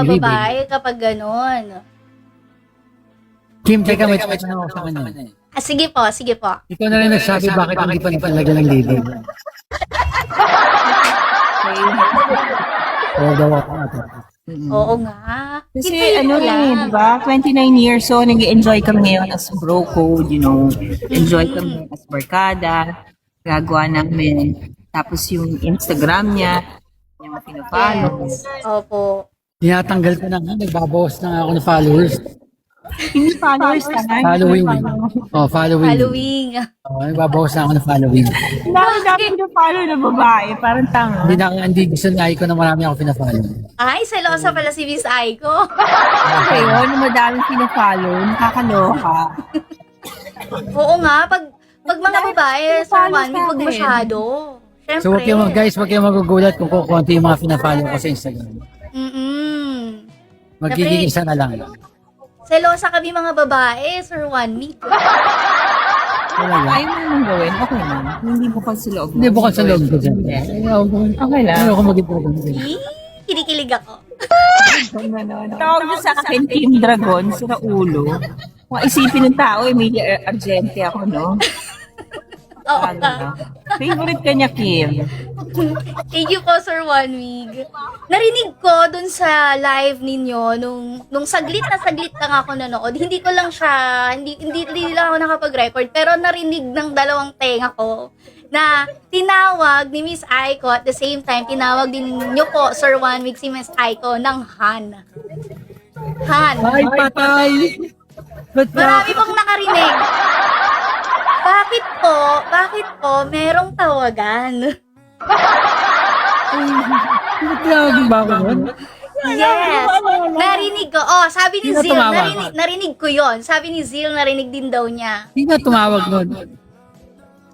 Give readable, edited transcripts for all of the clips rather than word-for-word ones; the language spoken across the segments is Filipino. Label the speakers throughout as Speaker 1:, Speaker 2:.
Speaker 1: mga
Speaker 2: Believe
Speaker 1: babae kapag ganon.
Speaker 2: Kim, teka, may tanong ako sa kanya.
Speaker 1: Ah, sige po, sige po.
Speaker 2: Ikaw na rin nagsabi bakit hindi pa napalagyan ng label. Oo daw ako ata.
Speaker 1: Oo nga.
Speaker 3: Kasi
Speaker 1: Hindi
Speaker 3: ano
Speaker 1: ko
Speaker 3: rin,
Speaker 1: alam.
Speaker 3: di ba? 29 years, so nag-enjoy kami ngayon as bro code, Enjoy kami as barkada, gagawa namin. Tapos yung Instagram niya, yung pinafollow.
Speaker 1: Yes. Opo.
Speaker 2: Tinatanggal ko na nga, nagbabawas na nga ako ng followers.
Speaker 3: Hindi followers na nga.
Speaker 2: Following. Oh, following.
Speaker 1: Following.
Speaker 2: Oh, nagbabawas na ako ng following.
Speaker 3: Dami pinafollow na babae, parang tanga.
Speaker 2: Hindi gusto ni Aiko na marami ako pinafollow.
Speaker 1: Ay, selosa pala si Miss Aiko.
Speaker 3: Okay, yun, madaming pinafollow, nakakaloka.
Speaker 1: Oo nga, pag mga babae, Sir
Speaker 3: Follow
Speaker 1: Juan,
Speaker 3: sa
Speaker 1: wag
Speaker 3: akin.
Speaker 1: masyado. Siyempre.
Speaker 2: So, wag kayong magugulat kung kukunti yung mga pinafollow ko sa Instagram. Magiging isa na lang.
Speaker 1: Selosa kami mga babae, Sir Juan.
Speaker 2: Talaga.
Speaker 3: Ayaw mo naman gawin, okay lang. Hindi bukod sa loob.
Speaker 2: Hindi bukod sa loob ko dyan.
Speaker 3: Okay lang.
Speaker 2: Ayaw ko maging program.
Speaker 1: Kinikilig ako.
Speaker 3: Tawag niyo sa akin, Team Dragon, sira ulo. Kung isipin ng tao, Emilia Argente ako, no?
Speaker 1: Oo
Speaker 3: Ano
Speaker 1: ka.
Speaker 3: na? Favorite ka niya, Kim.
Speaker 1: Thank you po, Sir One Week. Narinig ko dun sa live ninyo, nung saglit lang ako nanood, hindi ko lang siya, hindi lang ako nakapag-record, pero narinig ng dalawang tenga ko na tinawag ni Miss Aiko at the same time, tinawag din nyo po, Sir One Week, si Miss Aiko ng Han. Han.
Speaker 2: Ay, patay!
Speaker 1: Marami pong nakarinig. Bakit po, merong tawagan?
Speaker 2: Tinawagin ba ako nun?
Speaker 1: Yes. Narinig ko. Oh, sabi ni
Speaker 2: Sino
Speaker 1: Zil,
Speaker 2: tumawag?
Speaker 1: narinig ko yon. Sabi ni Zil, narinig din daw niya.
Speaker 2: Hindi na tumawag nun.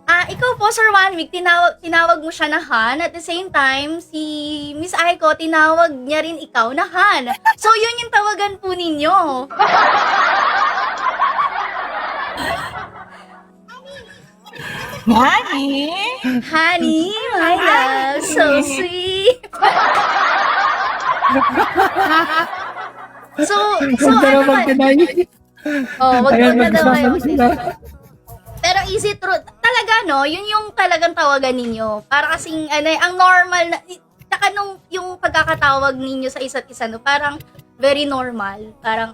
Speaker 1: Ikaw po, Sir One Week, tinawag mo siya na Han. At the same time, si Miss Aiko, tinawag niya rin ikaw na Han. So, yun yung tawagan po ninyo.
Speaker 3: Honey?
Speaker 1: Honey, my love, so sweet. so
Speaker 2: Huwag ka na
Speaker 1: ano ba?
Speaker 2: magkanay.
Speaker 1: Wag
Speaker 2: Ayan,
Speaker 1: mo na daw
Speaker 2: magkasama sila.
Speaker 1: Pero is it true? Talaga, no? Yun yung talagang tawagan ninyo. Para kasing, ang normal na, saka nung yung pagkakatawag ninyo sa isa't isa, no? Parang very normal. Parang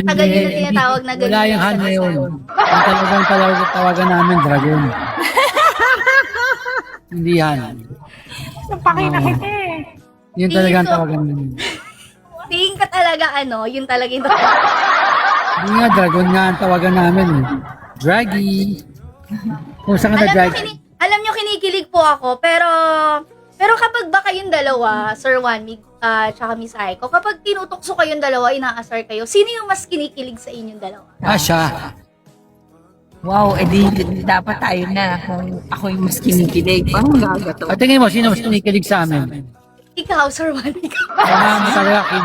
Speaker 1: tagal nyo na tinatawag na ganyan.
Speaker 2: Wala yung Han na yun. Yung talagang tawagan namin, Dragon. Hindi Han.
Speaker 3: Napakita kita eh.
Speaker 2: Yun talagang tawagan namin.
Speaker 1: Tingin ka talaga, yun talaga yung tawagan.
Speaker 2: Hindi nga, Dragon nga ang tawagan namin. Draggy. Kung saan ka na Draggy?
Speaker 1: Alam nyo, kinikilig po ako, pero kapag ba kayong dalawa, Sir One Week, tsaka Miss Aiko, kapag tinutukso kayong dalawa, inaasar kayo, sino yung mas kinikilig sa inyong dalawa?
Speaker 2: Siya.
Speaker 3: Wow, edi dapat tayo na kung ako yung mas kinikilig. Parang gagato.
Speaker 2: At tingin mo, sino mas kinikilig sa amin?
Speaker 1: Ikaw, Sir One Week.
Speaker 2: Sama mo talaga, Kim.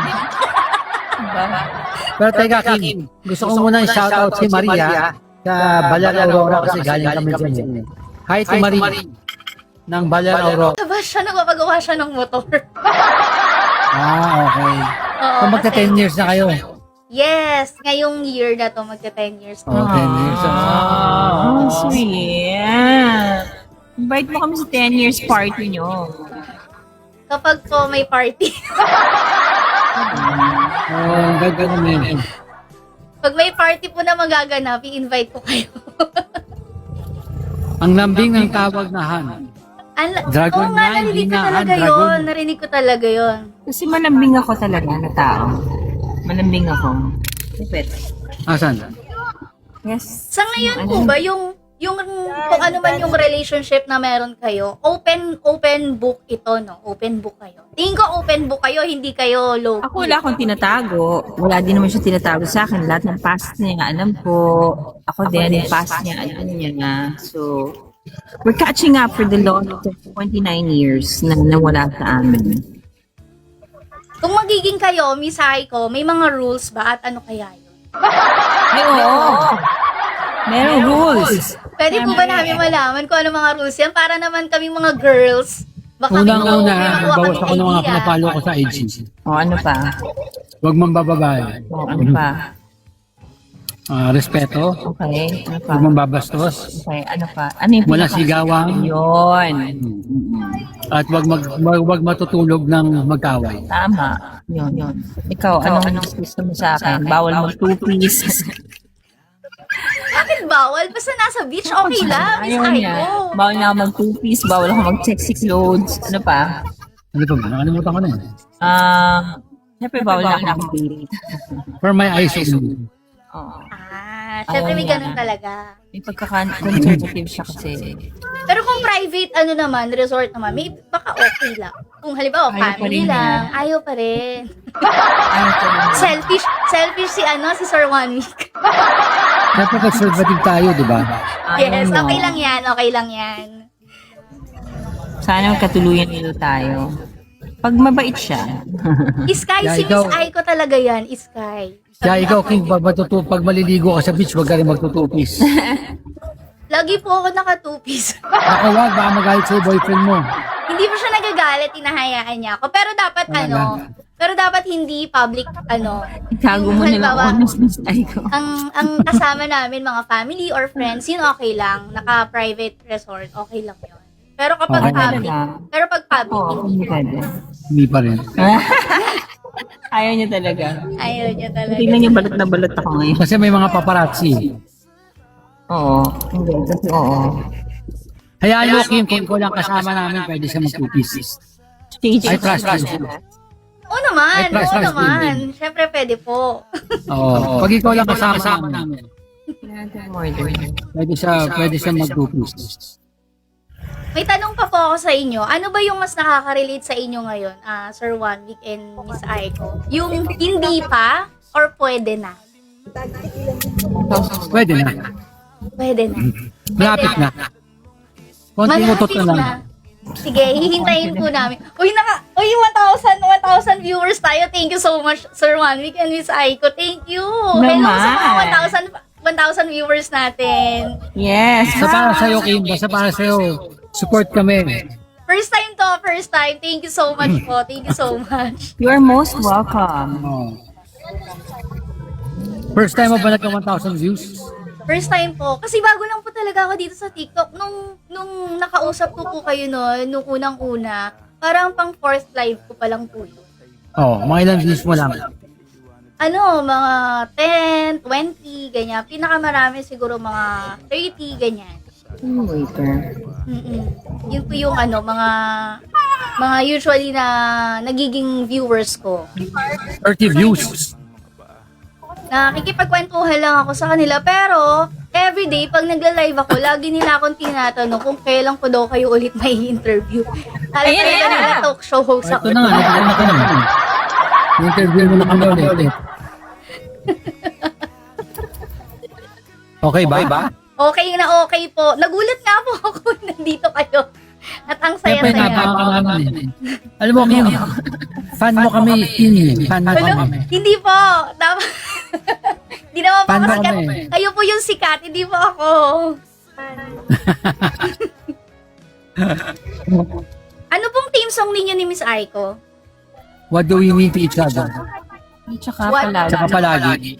Speaker 2: Pero teka, Kim, gusto ko muna i-shoutout si Maria sa Balan Aurora kasi galing kami dyan. Hi to Maria ng Balan Aurora.
Speaker 1: Diba siya, nagpapagawa siya ng motor?
Speaker 2: Okay.
Speaker 1: Oo,
Speaker 2: So magka
Speaker 1: kasi-
Speaker 2: 10 years na kayo.
Speaker 1: Yes, ngayong year na to, magka 10 years na.
Speaker 2: 10 years.
Speaker 3: Sweet. Invite mo kami sa 10 years party nyo.
Speaker 1: Kapag po may party.
Speaker 2: Ang gagawin mo yun.
Speaker 1: Pag may party po na magaganap, i-invite ko kayo.
Speaker 2: Ang lambing ng tawag na Han. Dragon
Speaker 1: Oo nga,
Speaker 2: nga, hindi
Speaker 1: narinig ko
Speaker 2: nga,
Speaker 1: talaga
Speaker 2: dragon.
Speaker 1: yun. Narinig ko talaga yun.
Speaker 3: Kasi malambing ako talaga na tao. Malambing ako. Lupit.
Speaker 2: Asan?
Speaker 3: Yes.
Speaker 1: Sa ngayon po ba, yung kung ano man yung relationship na meron kayo, open book ito, no? Open book kayo. Tingin ko open book kayo, hindi kayo low.
Speaker 3: Ako wala akong tinatago. Wala din naman siya tinatago sa akin. Lahat ng past niya, alam ko. Ako din, yung past niya, alam niya na. So, we're catching up for the long 29 years na nawala sa amin.
Speaker 1: Kung magiging kayo, Miss Aiko, may mga rules ba at ano kaya yun?
Speaker 3: Ay, oo. Merong rules.
Speaker 1: Pwede po ba namin malaman kung ano mga rules yan? Para naman kaming mga girls, Baka
Speaker 2: Unang-una,
Speaker 1: kinukuha ka
Speaker 2: bawas
Speaker 1: ng
Speaker 2: ako ng mga
Speaker 1: idea.
Speaker 2: pinapalo ko sa IG.
Speaker 3: O, ano pa?
Speaker 2: Huwag mambababae.
Speaker 3: O, ano pa?
Speaker 2: Respeto.
Speaker 3: Okay, ano pa?
Speaker 2: Huwag mambabastos.
Speaker 3: Okay, ano pa? Ano yung
Speaker 2: Walang sigawang.
Speaker 3: Yun.
Speaker 2: At wag matutulog ng magkaway.
Speaker 3: Tama. Yun. Ikaw, anong gusto mo sa akin? Bawal mag two-piece.
Speaker 1: Bakit bawal? Basta nasa beach, okay lang. Miss
Speaker 3: Ayaw niya.
Speaker 1: Aiko.
Speaker 3: Bawal na ako mag two-piece. Bawal ako mag sexy clothes. Ano pa?
Speaker 2: Ano pa ba? Nakalimutan ko na yun.
Speaker 3: Siyempre bawal na ako nakabili.
Speaker 2: For my eyes only.
Speaker 3: Oo.
Speaker 1: Syempre may
Speaker 3: Ayaw niya.
Speaker 1: ganun talaga.
Speaker 3: May pagka-conservative siya kasi.
Speaker 1: Pero kung private, ano naman, resort naman, may baka okay lang. Kung halimbawa,
Speaker 3: Ayaw pa
Speaker 1: family
Speaker 3: rin
Speaker 1: lang,
Speaker 3: niya.
Speaker 1: ayaw pa rin.
Speaker 3: Ayaw ko rin.
Speaker 1: Selfish si Sir 1 week.
Speaker 2: Siyempre conservative tayo, di ba?
Speaker 1: Yes,
Speaker 3: Ayaw
Speaker 1: okay
Speaker 3: mo.
Speaker 1: lang yan.
Speaker 3: Sana magkatuluyan nito tayo. Pag mabait siya.
Speaker 1: Sky,
Speaker 2: Yeah,
Speaker 1: si Miss
Speaker 2: ikaw-
Speaker 1: Aiko talaga yan, Sky.
Speaker 2: Kaya ikaw, King, pag maliligo ka sa beach, wag ka rin magtutupis.
Speaker 1: Lagi po ako naka-two-piece.
Speaker 2: Ako, wag, baka magalit sa'yo boyfriend mo.
Speaker 1: Hindi pa siya nagagalit, hinahayaan niya ako. Pero dapat hindi public,
Speaker 3: Itago mo na lang
Speaker 1: halimbawa,
Speaker 3: honest miss ko.
Speaker 1: ang kasama namin, mga family or friends, yun okay lang. Naka-private resort, okay lang yun. Pero kapag
Speaker 2: Okay.
Speaker 1: public,
Speaker 3: Oo,
Speaker 1: hindi.
Speaker 3: hindi pwede.
Speaker 2: Hindi pa rin.
Speaker 3: Ayaw niya talaga.
Speaker 1: Ayaw niya talaga.
Speaker 3: Tingnan niyo, balot na balot ako ngayon.
Speaker 2: Kasi may mga paparazzi.
Speaker 3: Oo. Hindi, kasi oo.
Speaker 2: Hayaan mo, Kim, kung ikaw lang kasama namin, pwede siya magtupis.
Speaker 3: Stage.
Speaker 2: I trust you.
Speaker 1: Oo naman,
Speaker 2: Ay, price,
Speaker 1: oo
Speaker 2: price,
Speaker 1: naman. Siyempre pwede po.
Speaker 2: Oo. Pag ikaw lang kasama namin,
Speaker 3: Order.
Speaker 2: pwede siya magtupis.
Speaker 1: May tanong pa po ako sa inyo. Ano ba yung mas nakaka-relate sa inyo ngayon, Sir 1 week and Miss Aiko? Yung hindi pa or pwede na?
Speaker 2: Pwede na.
Speaker 1: Pwede na.
Speaker 2: Malapit na. Konting utot na lang.
Speaker 1: Sige, hihintayin po namin. Uy, 1,000 viewers tayo. Thank you so much, Sir 1 week and Miss Aiko. Thank you. Hello sa mga 1,000 viewers natin.
Speaker 3: Yes.
Speaker 2: Basta para sa'yo, Kim. Basta para sa'yo. Support kami.
Speaker 1: First time to, first time. Thank you so much po. Thank you so much.
Speaker 3: You are most welcome.
Speaker 2: Oh. First time mo ba nagka 1,000 views?
Speaker 1: First time po. Kasi bago lang po talaga ako dito sa TikTok. Nung nakausap ko po kayo noon, nung unang-una, parang pang fourth live ko pa lang po yun.
Speaker 2: Mga ilang views mo lang.
Speaker 1: Mga 10, 20, ganyan. Pinakamarami siguro mga 30, ganyan.
Speaker 3: Waiter.
Speaker 1: Yun po yung mga usually na nagiging viewers ko.
Speaker 2: 30 views.
Speaker 1: Nakikipagkwentuhan lang ako sa kanila, pero everyday pag nagla-live ako, lagi nila akong tinatanong kung kailan ko daw kayo ulit may interview. Talaga nila talk show host
Speaker 2: Ito
Speaker 1: ako.
Speaker 2: na nga, nagkaroon na ka naman. Interview mo na kami ulit. Okay ba?
Speaker 1: Okay na okay po. Nagulat nga po ako nandito kayo. At ang
Speaker 2: Siyempre,
Speaker 1: saya-saya.
Speaker 2: napaka namin. Alam mo, Kim, fan mo kami, Kim. Fan mo kami.
Speaker 1: Hindi po. Hindi naman po
Speaker 2: Fan
Speaker 1: ako
Speaker 2: mo
Speaker 1: sikat.
Speaker 2: kami.
Speaker 1: Kayo po yung sikat, hindi po ako. Ano pong team song ninyo ni Miss Aiko?
Speaker 2: What do we mean to each other?
Speaker 3: Tsaka
Speaker 1: What?
Speaker 3: palagi.
Speaker 2: Tsaka palagi.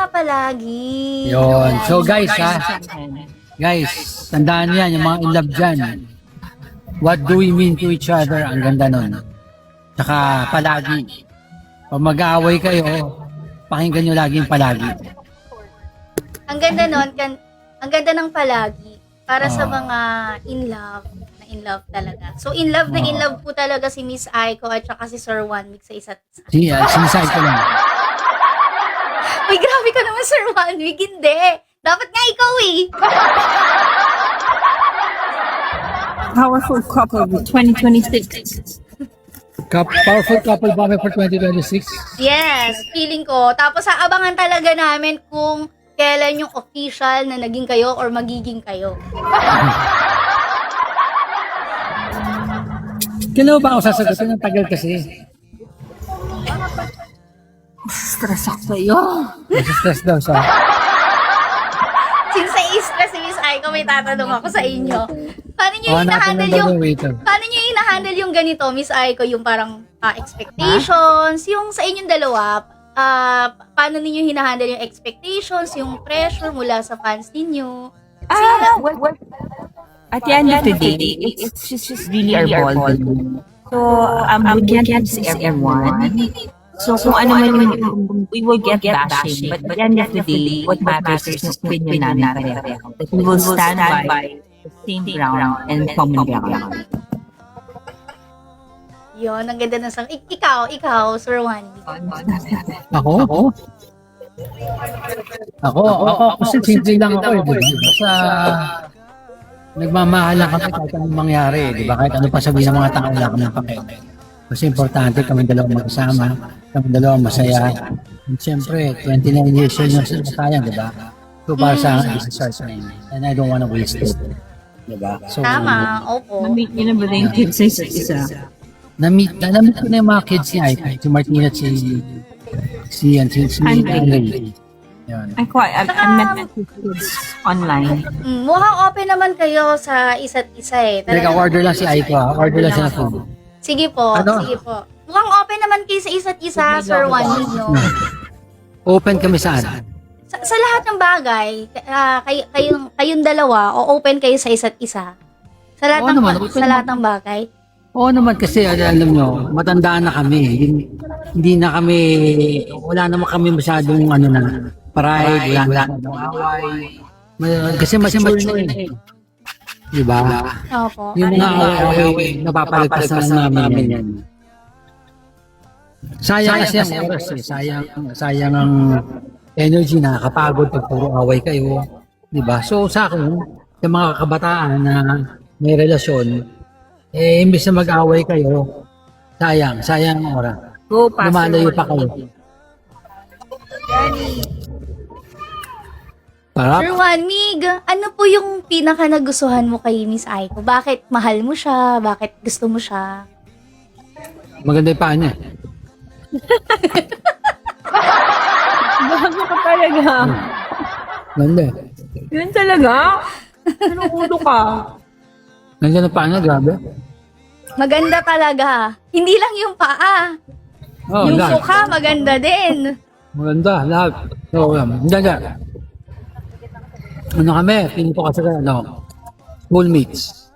Speaker 1: Palagi.
Speaker 2: Yun. So guys, guys, tandaan yan, yung mga in love dyan. What do we mean to each other? Ang ganda nun. Tsaka palagi. Pag mag-aaway kayo, pakinggan nyo laging palagi.
Speaker 1: Ang ganda nun, ang ganda ng palagi para sa
Speaker 2: Ah.
Speaker 1: mga in love talaga. So in love na in love po talaga si Miss Aiko at saka si Sir 1 week sa isa't isa.
Speaker 2: Sinisay ko lang.
Speaker 1: Uy, grabe ka naman, Sir 1 week. Hindi. Dapat nga ikaw eh.
Speaker 3: Powerful couple with 2026.
Speaker 2: Powerful couple ba for 2026?
Speaker 1: Yes, feeling ko. Tapos aabangan talaga namin kung kailan yung official na naging kayo or magiging kayo.
Speaker 2: Kailan mo ba ako sasagutin? Ang tagal kasi.
Speaker 3: Stress ako sa'yo.
Speaker 2: Stress daw siya.
Speaker 1: Since sa stress si Miss Aiko, may tatanong ako sa inyo. Paano nyo
Speaker 2: Natin
Speaker 1: hinahandle
Speaker 2: ng
Speaker 1: yung
Speaker 2: waiter.
Speaker 1: paano nyo hinahandle yung ganito, Miss Aiko, yung parang expectations, yung sa inyong dalawa, paano ninyo hinahandle yung expectations, yung pressure mula sa fans ninyo?
Speaker 3: Well, at the end of the day, it's just really our ball. So, we can't see everyone. So, kung ano man yung, we will get bashing. But at the end of the day, what matters is yung opinion namin pareho. That we will stand by the same ground and common ground.
Speaker 1: Yun, ang ganda ng sang. Ikaw, Sir Juan.
Speaker 2: Ako, kasi simple lang ako di ba? Basta nagmamahalan kami kahit anong mangyari, di ba? Kahit ano pa sabihin ng mga tao, wala kami pakete. Kasi importante kami dalawang magkasama, kami dalawang masaya. And siyempre, 29 years yun yung sayang, di ba? So, para sa akin, this is our time. And I don't wanna waste it. Di ba? So,
Speaker 1: Tama, opo.
Speaker 3: Na-meet niyo na ba yung kids sa isa't isa?
Speaker 2: na-meet ko na yung mga kids niya, si Martina at si Andre. Yun.
Speaker 3: I met my kids online.
Speaker 1: Mukhang open naman kayo sa isa't isa eh.
Speaker 2: Order lang si Aiko, order lang siya na phone.
Speaker 1: Sige po,
Speaker 2: Ano?
Speaker 1: sige po. Mukhang open naman kayo sa isa't isa, Sir Juan, no?
Speaker 2: Open kami saan?
Speaker 1: Sa lahat ng bagay, kayong dalawa, o open kayo sa isa't isa? Sa lahat,
Speaker 2: Oo
Speaker 1: ng,
Speaker 2: naman,
Speaker 1: sa lahat ng bagay?
Speaker 2: Oo naman kasi alam nyo, matandaan na kami. Hindi na kami, wala naman kami masyadong pride, wala na away. Kasi mature na eh. Diba?
Speaker 1: Opo.
Speaker 2: Yung mga away, napapalagpasan namin yan. Sayang kasi ang oras eh. Sayang ang energy, nakakapagod pag puro away kayo. Diba? So sa akin, sa mga kabataan na may relasyon, imbis na mag-away kayo, sayang ang oras.
Speaker 3: Go, Pastor.
Speaker 2: Lumalayo pa kayo. Parap?
Speaker 1: Sir Juan, Mig, ano po yung pinaka nagustuhan mo kay Miss Aiko? Bakit mahal mo siya? Bakit gusto mo siya?
Speaker 2: Maganda yung paa niya.
Speaker 3: Bago ka talaga.
Speaker 2: Ganda.
Speaker 3: Yun talaga? Ano ulo ka?
Speaker 2: Ganda ng paa niya, grabe.
Speaker 1: Maganda talaga. Hindi lang yung paa.
Speaker 2: Oh,
Speaker 1: Yung
Speaker 2: lahat.
Speaker 1: mukha, maganda din.
Speaker 2: Maganda, lahat. So, ganda. Ano kami? Pili ko kasi soulmates.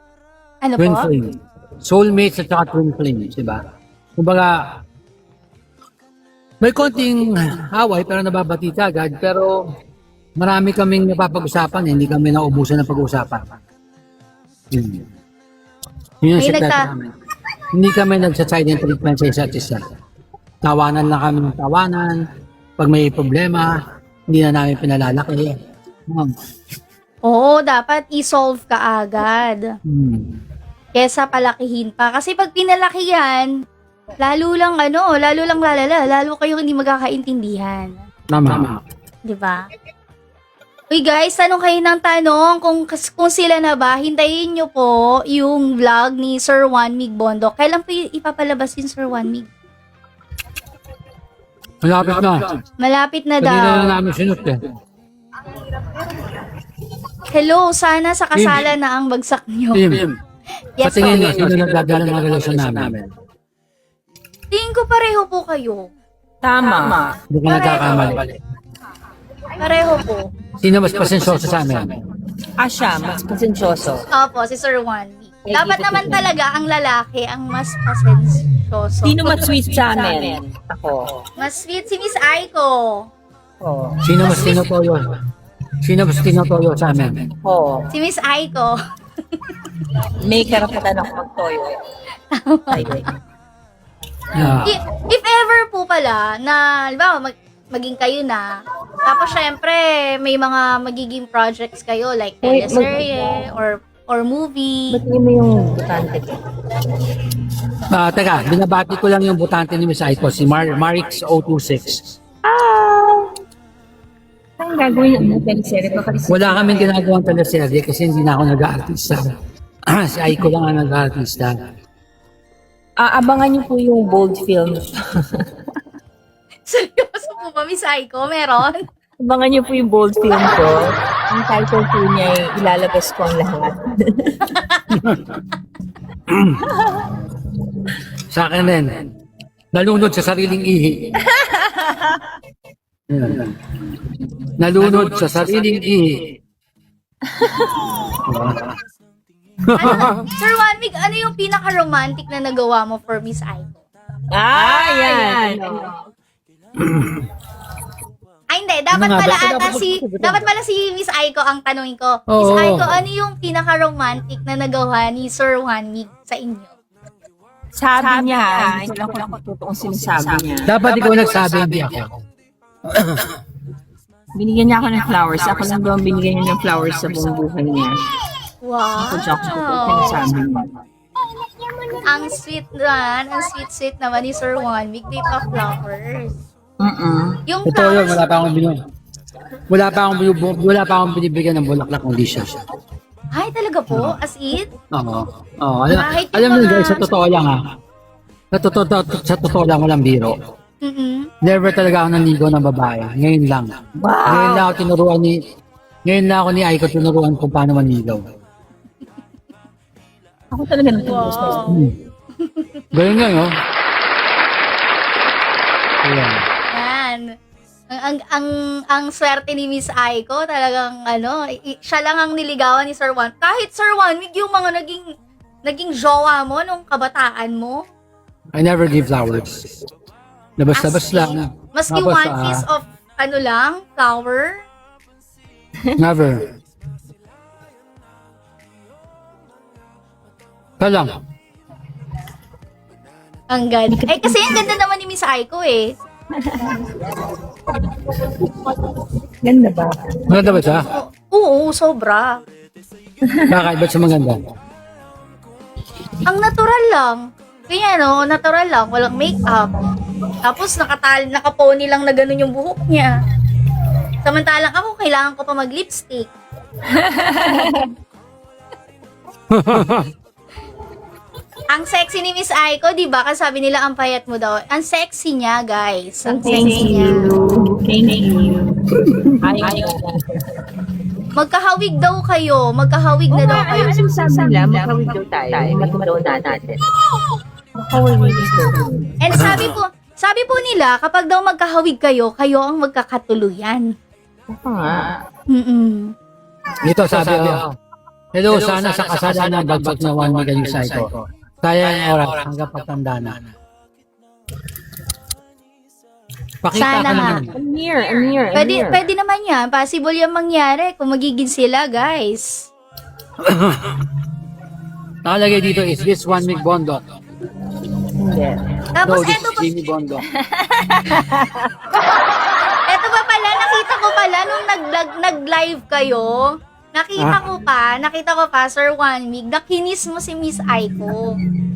Speaker 1: Ano
Speaker 2: Twin
Speaker 1: po?
Speaker 2: flame. Soulmates at saka twin flames, di ba? Kumbaga, may konting away pero nababati ka agad, pero marami kaming napapag-usapan, hindi kami naubusan ng pag-uusapan. Yun ang
Speaker 1: May
Speaker 2: sekreto namin. Hindi kami nagsa-silent treatment sa isa't isa. Tawanan lang kami ng tawanan. Pag may problema, hindi na namin pinalalaki.
Speaker 1: Oo, dapat i-solve ka agad. Kesa palakihin pa. Kasi pag pinalaki yan, lalo lang lalala, lalo kayo hindi magkakaintindihan.
Speaker 2: Tama.
Speaker 1: Di ba? Uy guys, tanong kayo ng tanong kung sila na ba, hintayin nyo po yung vlog ni Sir Juan Mig Bondok. Kailan po ipapalabas yung Sir Juan Mig?
Speaker 2: Malapit na.
Speaker 1: Malapit na daw.
Speaker 2: Kanina na namin sinut eh.
Speaker 1: Hello, sana sa kasala na ang bagsak nyo.
Speaker 2: Tim,
Speaker 1: Yes,
Speaker 2: patingin
Speaker 1: po.
Speaker 2: nyo, sino nagdadala ng relasyon namin?
Speaker 1: Tingin ko pareho po kayo.
Speaker 3: Tama.
Speaker 2: Hindi ka nagkakamali.
Speaker 1: Pareho po.
Speaker 2: Sino mas pasensyoso sa amin?
Speaker 3: Siya, mas pasensyoso.
Speaker 1: Opo, si Sir Juan. Dapat naman talaga ang lalaki ang mas pasensyoso.
Speaker 3: Sino mas sweet sa amin? Ako.
Speaker 1: Mas sweet si Miss Aiko.
Speaker 3: Oo.
Speaker 2: Sino mas tinutoyo? Sino mas tinutoyo sa amin?
Speaker 3: Oo.
Speaker 1: Si Miss Aiko.
Speaker 3: May karapatan ako magtoyo. Ayun.
Speaker 2: Yeah.
Speaker 1: If ever po pala na, halimbawa, maging kayo na, tapos syempre, may mga magiging projects kayo like teleserye or movie.
Speaker 3: Ba't mo yung butante ko?
Speaker 2: Teka, binabati ko lang yung butante ni Miss Aiko, si Marix 026.
Speaker 3: Ang gagawin yung teleserye?
Speaker 2: Wala kaming ginagawang teleserye kasi hindi na ako nag-aartista. Si Aiko lang ang nag-aartista.
Speaker 3: Abangan niyo po yung bold film.
Speaker 1: Seryoso po ba, Miss Aiko? Meron?
Speaker 3: Abangan niyo po yung bold film ko. Ang title po niya ay ilalabas ko ang lahat.
Speaker 2: Sa akin din. Nalunod sa sariling ihi. Yan. Nalunod sa sariling ihi.
Speaker 1: Sir Juan Mig, ano yung pinaka-romantic na nagawa mo for Miss Aiko?
Speaker 3: Yan.
Speaker 1: Ay, hindi. Dapat
Speaker 2: Ano nga
Speaker 1: pala
Speaker 2: ba?
Speaker 1: ata dapat pala si Miss Aiko ang tanungin ko. Miss
Speaker 2: Oo.
Speaker 1: Aiko, ano yung pinaka-romantic na nagawa ni Sir Juan Mig sa inyo?
Speaker 3: Sabi niya, hindi ko lang kung totoong sinasabi niya.
Speaker 2: Dapat ikaw nagsabi, hindi ako.
Speaker 3: Binigyan niya ako ng flowers. Ako lang daw ang binigyan niya ng flowers sa buong buhay niya.
Speaker 1: Wow.
Speaker 3: Ako siya ako sinasabi niya.
Speaker 1: Ang sweet naman. Ang sweet naman ni Sir Juan Mig. May pa-flowers. Yung
Speaker 2: Ito yun,
Speaker 1: flowers,
Speaker 2: wala pa akong binibigyan ng bulaklak ng siya.
Speaker 1: ay talaga po? As in?
Speaker 2: Oo. Oo.
Speaker 1: Kahit yung
Speaker 2: Alam mo
Speaker 1: mga-
Speaker 2: guys, sa totoo lang sa totoo lang walang biro. Never talaga ako nanligaw ng babae. Ngayon lang. Ngayon lang ako ni Aiko tinuruan kung paano manligaw.
Speaker 3: Ako talaga natapos na.
Speaker 2: Ganyan nga, no? Ayan.
Speaker 1: Yan. Ang swerte ni Miss Aiko, talagang siya lang ang niligawan ni Sir Juan. Kahit Sir Juan, yung mga naging jowa mo nung kabataan mo.
Speaker 2: I never give flowers. Labas-labas
Speaker 1: As in,
Speaker 2: lang.
Speaker 1: Maski
Speaker 2: Tapos,
Speaker 1: one piece of flower.
Speaker 2: Never. Ito lang.
Speaker 1: Ang ganda. Eh, kasi ang ganda naman ni Miss Aiko eh.
Speaker 3: Ganda ba?
Speaker 2: Maganda ba siya?
Speaker 1: Oo, sobra.
Speaker 2: Bakit? Ba't siya maganda?
Speaker 1: Ang natural lang. Kaya natural lang. Walang makeup. Tapos nakapony lang na ganun yung buhok niya. Samantalang ako, kailangan ko pa mag-lipstick. Ang sexy ni Miss Aiko, di ba? Kasi sabi nila ang payat mo daw. Ang sexy niya, guys. Ang sexy niya.
Speaker 3: Thank you. Ay.
Speaker 1: Magkahawig daw kayo. Magkahawig na daw kayo.
Speaker 3: Ano sinasabi nila? Makawig daw tayo. Magkamaroon na natin. Makawig dito.
Speaker 1: And sabi po nila, kapag daw magkahawig kayo, kayo ang magkakatuluyan.
Speaker 3: Ako nga.
Speaker 1: Mm-mm.
Speaker 2: Dito sabi ko. Hello, sana sa kasada ng bagsak na 1 million cycle. Kaya ang oras hanggang pagtanda na. Pakita
Speaker 1: Sana
Speaker 2: ka
Speaker 1: nga.
Speaker 2: naman.
Speaker 3: I'm here.
Speaker 1: Pwede naman yan. Possible yan mangyari kung magiging sila, guys.
Speaker 2: Nakalagay dito is this 1 week bondo.
Speaker 3: Hindi.
Speaker 1: Tapos
Speaker 2: No, this
Speaker 1: eto
Speaker 2: is
Speaker 1: pa,
Speaker 2: Jimmy Bondo.
Speaker 1: eto pa pala, nakita ko pala nung nag-live kayo. Nakita ko pa, Sir Juan Mig, nakinis mo si Miss Aiko.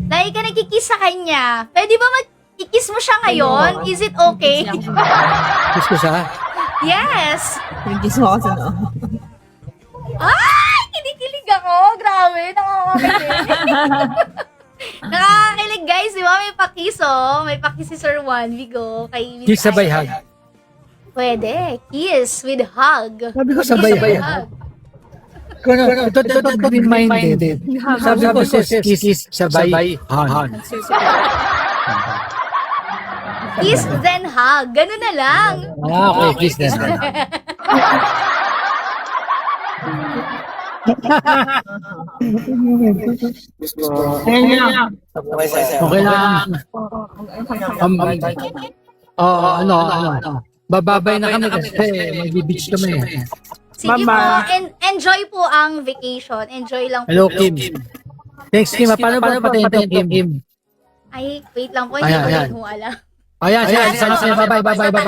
Speaker 1: Lagi ka nagkikiss sa kanya. Pwede ba mag-kikiss mo siya ngayon? Is it okay?
Speaker 2: Kiss ko siya.
Speaker 1: Yes!
Speaker 3: Pinagkis mo ako sa no.
Speaker 1: Ay! Kinikilig ako! Grabe! Nakakakilig. Nakakakilig, guys. Di ba? May pakiss, oh. May pakiss si Sir Juan Mig, oh. Kay Miss
Speaker 2: Kiss sabay
Speaker 1: Aiko.
Speaker 2: hug.
Speaker 1: Pwede. Kiss with hug.
Speaker 2: Sabi ko
Speaker 1: Kiss
Speaker 2: sabay
Speaker 1: with
Speaker 2: hug.
Speaker 1: hug.
Speaker 2: Ito green-minded. Sabi ko sis, kiss sabay hug.
Speaker 1: Kiss then hug. Ganun na lang.
Speaker 2: Okay, kiss na. Okay lang. Ano. Bababay na kami kasi mag-beach kami.
Speaker 1: Sige po,
Speaker 3: Bye-bye.
Speaker 1: enjoy po ang vacation. Enjoy lang po.
Speaker 2: Hello, Kim. Thanks, Kim. Paano ba patente, Kim?
Speaker 1: Ay, wait lang po. Hindi
Speaker 2: Ayan,
Speaker 1: ko
Speaker 2: ayan.
Speaker 1: rin ho alam.
Speaker 2: Ayan, bye-bye.